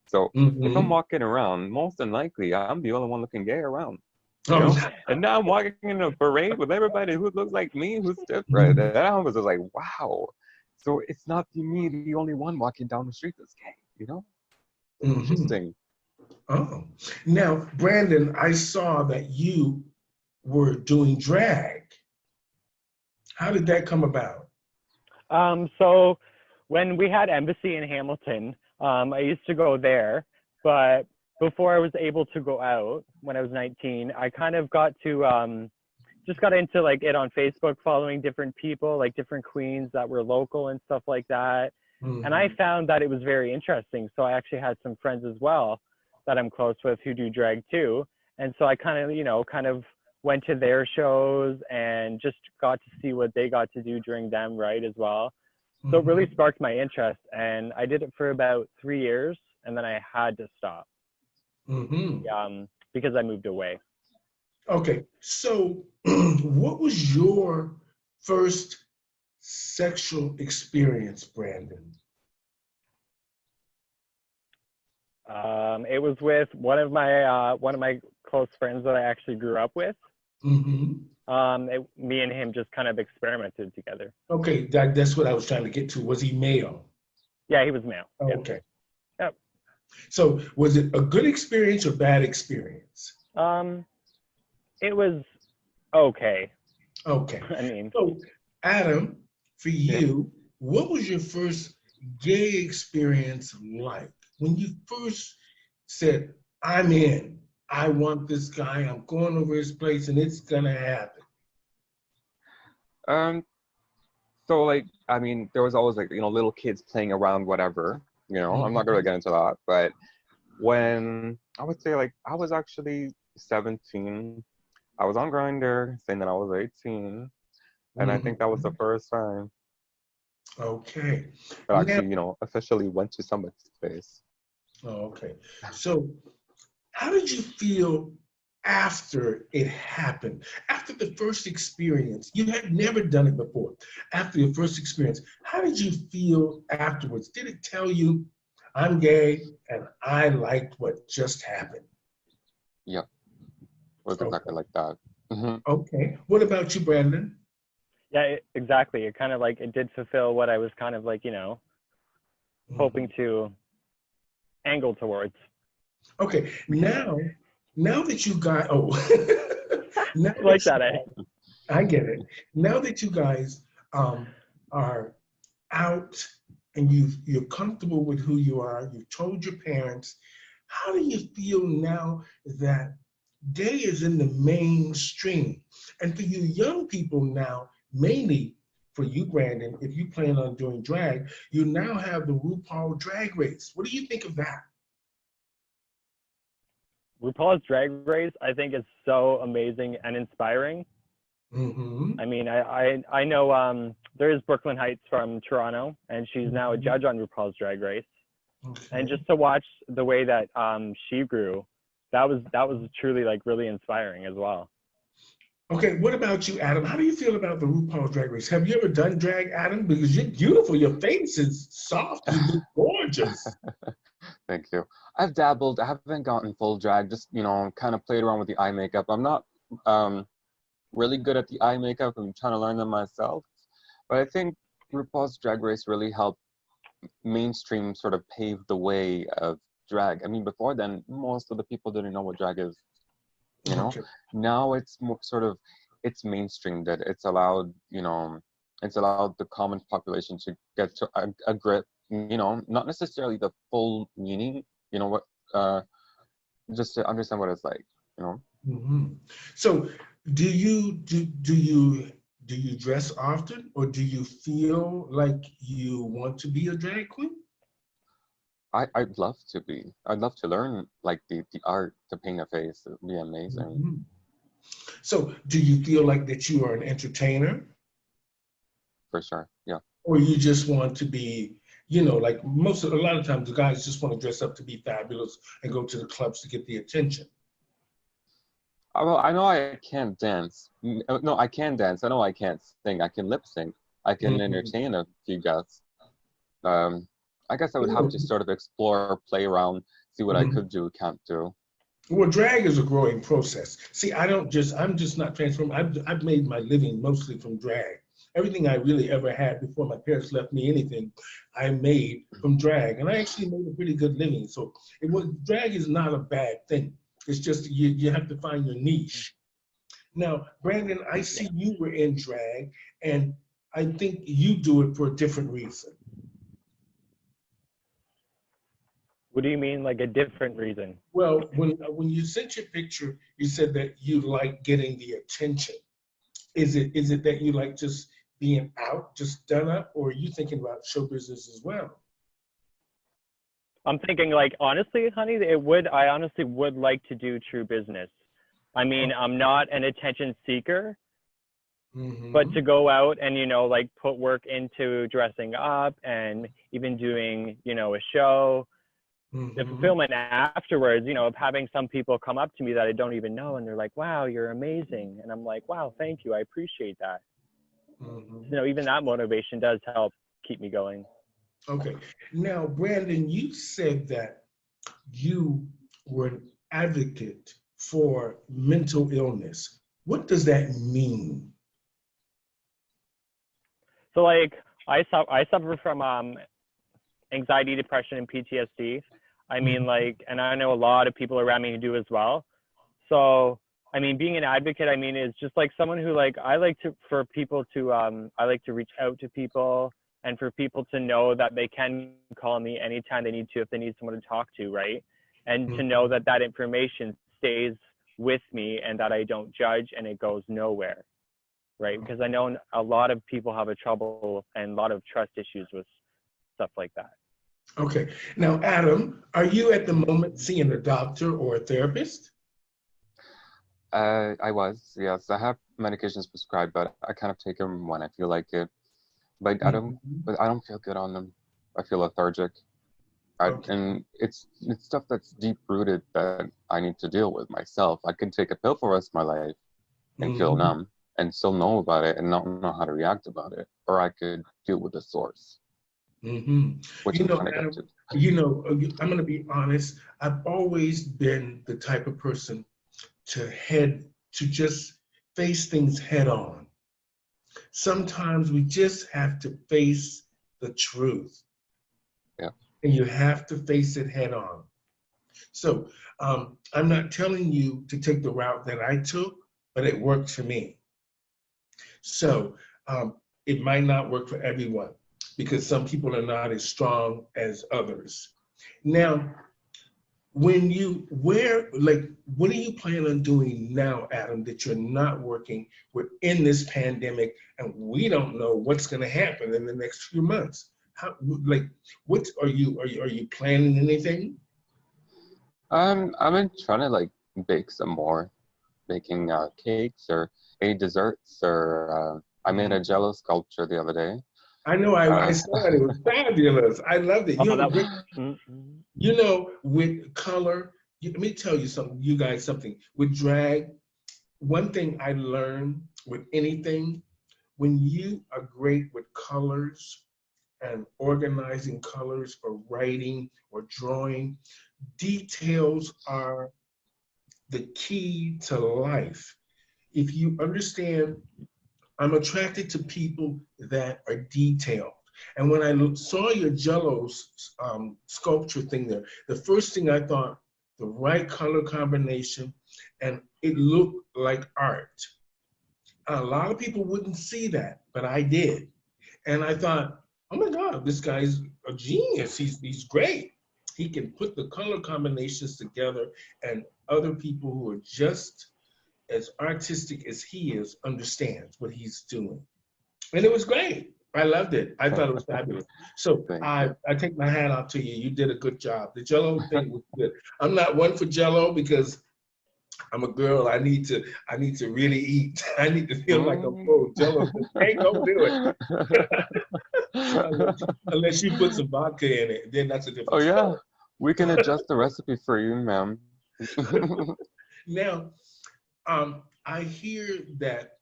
So if I'm Mm-hmm. walking around, most than likely I'm the only one looking gay around, you Oh, know? And now I'm walking in a parade with everybody who looks like me, who's different. And I was just like, wow. So it's not me, the only one walking down the street that's gay, you know? It's mm-hmm. interesting. Oh. Now, Brandon, I saw that you were doing drag. How did that come about? So when we had embassy in Hamilton, I used to go there, but before I was able to go out when I was 19, I kind of got to just got into like it on Facebook, following different people, like different queens that were local and stuff like that. And I Mm-hmm. found that it was very interesting. So I actually had some friends as well that I'm close with who do drag too. And so I kind of, kind of went to their shows and just got to see what they got to do during them, right, as well. So it really Mm-hmm. sparked my interest. And I did it for about 3 years and then I had to stop Mm-hmm. because I moved away. Okay, so what was your first sexual experience, Brandon? It was with one of my close friends that I actually grew up with. Mm-hmm. Me and him just kind of experimented together. Okay, that's what I was trying to get to. Was he male? Yeah, he was male. Yeah. Okay. Yep. So was it a good experience or bad experience? Um, it was okay. Okay. I mean, So, Adam, for Yeah. you, what was your first gay experience like? When you first said, I'm in, I want this guy, I'm going over his place, and it's gonna happen. Um, so like, I mean, there was always like, little kids playing around, whatever, I'm not gonna Mhm. get into that, but when I would say like I was actually 17, I was on Grindr saying that I was 18, and I think that was the Mhm. first time Okay. that I Now, actually, officially went to somebody's place. okay. So, how did you feel after it happened? After the first experience, you had never done it before. After your first experience, how did you feel afterwards? Did it tell you, I'm gay and I liked what just happened? Yeah, it was exactly Okay. like that. Hmm. Okay. What about you, Brandon? yeah, exactly. It kind of like it did fulfill what I was kind of like, hoping Mhm. to angle towards. Okay. Now that you got, oh, now I that like that, eh? I get it. Now that you guys um, are out and you're comfortable with who you are, you've told your parents, how do you feel now that gay is in the mainstream? And for you young people now, mainly for you, Brandon, if you plan on doing drag, you now have the RuPaul Drag Race. What do you think of that? RuPaul's Drag Race, I think, is so amazing and inspiring. Mm-hmm. I mean, I know there is Brooklyn Heights from Toronto, and she's now a Mm-hmm. judge on RuPaul's Drag Race. And Okay. just to watch the way that she grew, that was truly like really inspiring as well. Okay, what about you, Adam? How do you feel about the RuPaul Drag Race? Have you ever done drag, Adam? Because you're beautiful. Your face is soft. You look gorgeous. Thank you. I've dabbled. I haven't gotten full drag. Just kind of played around with the eye makeup. I'm not um really good at the eye makeup. I'm trying to learn them myself. But I think RuPaul's Drag Race really helped mainstream sort of pave the way of drag. I mean, before then, most of the people didn't know what drag is, you know? Okay. Now it's more sort of, it's mainstream that it's allowed the common population to get to a grip, not necessarily the full meaning, what, uh, just to understand what it's like, you know? Hmm. So, do you dress often, or do you feel like you want to be a drag queen? I'd love to be. I'd love to learn like the art to paint a face. It would be amazing. Hmm. So, do you feel like that you are an entertainer, For sure. Yeah. or you just want to be, like a lot of times the guys just want to dress up to be fabulous and go to the clubs to get the attention. Well, I know I can't dance. No, I can dance. I know I can't sing. I can lip sync. I can Mhm. entertain a few guests. Um, I guess I would have to sort of explore, play around, see what I Mhm. could do, can't do. Well, drag is a growing process. See, I'm just not transformed. I've made my living mostly from drag. Everything I really ever had before my parents left me anything, I made from drag. And I actually made a pretty good living. So drag is not a bad thing. It's just you have to find your niche. Now, Brandon, I see you were in drag, and I think you do it for a different reason. What do you mean, like a different reason? Well, when you sent your picture, you said that you like getting the attention. Is it that you like just being out, just done up, or are you thinking about show business as well? I'm thinking, like, honestly, honey, I honestly would like to do true business. I mean, I'm not an attention seeker, but to go out and, like put work into dressing up and even doing, a show, the fulfillment afterwards, of having some people come up to me that I don't even know and they're like, wow, you're amazing. And I'm like, wow, thank you. I appreciate that. Even that motivation does help keep me going. Okay. Now, Brandon, you said that you were an advocate for mental illness. What does that mean? So, like, I suffer from anxiety, depression, and PTSD. I mean, like, and I know a lot of people around me who do as well. So, I mean, being an advocate, I mean, is just like someone who, like, I like to reach out to people and for people to know that they can call me anytime they need to if they need someone to talk to, right? And to know that that information stays with me and that I don't judge and it goes nowhere, right? Because I know a lot of people have a trouble and a lot of trust issues with stuff like that. Okay. Now, Adam, are you at the moment seeing a doctor or a therapist? I was, yes. I have medications prescribed, but I kind of take them when I feel like it. But I don't feel good on them. I feel lethargic. And it's stuff that's deep rooted that I need to deal with myself. I can take a pill for the rest of my life and feel numb and still know about it and not know how to react about it. Or I could deal with the source. Which I'm trying to get to. I'm going to be honest. I've always been the type of person to just face things head on. Sometimes we just have to face the truth. Yeah. And you have to face it head on. So I'm not telling you to take the route that I took, but it worked for me. So it might not work for everyone because some people are not as strong as others. Now, what are you planning on doing now, Adam, that you're not working within this pandemic and we don't know what's going to happen in the next few months? What are you planning anything? I've been trying to bake some more, baking cakes or any desserts, or I made a Jello sculpture the other day. I know, I saw it. It was fabulous. I loved it. With color, let me tell you guys something. With drag, one thing I learned with anything, when you are great with colors and organizing colors or writing or drawing, details are the key to life. If you understand, I'm attracted to people that are detailed. And when I saw your Jello sculpture thing there, the first thing I thought, the right color combination, and it looked like art. A lot of people wouldn't see that, but I did. And I thought, oh my God, this guy's a genius. He's great. He can put the color combinations together, and other people who are just as artistic as he is understands what he's doing. And it was great. I loved it. I thought it was fabulous. So I take my hat off to you. You did a good job. The Jello thing was good. I'm not one for Jello because I'm a girl. I need to really eat. I need to feel like I'm full. Jello ain't gonna do it. Unless you put some vodka in it, then that's a different story. Yeah. We can adjust the recipe for you, ma'am. Now, I hear that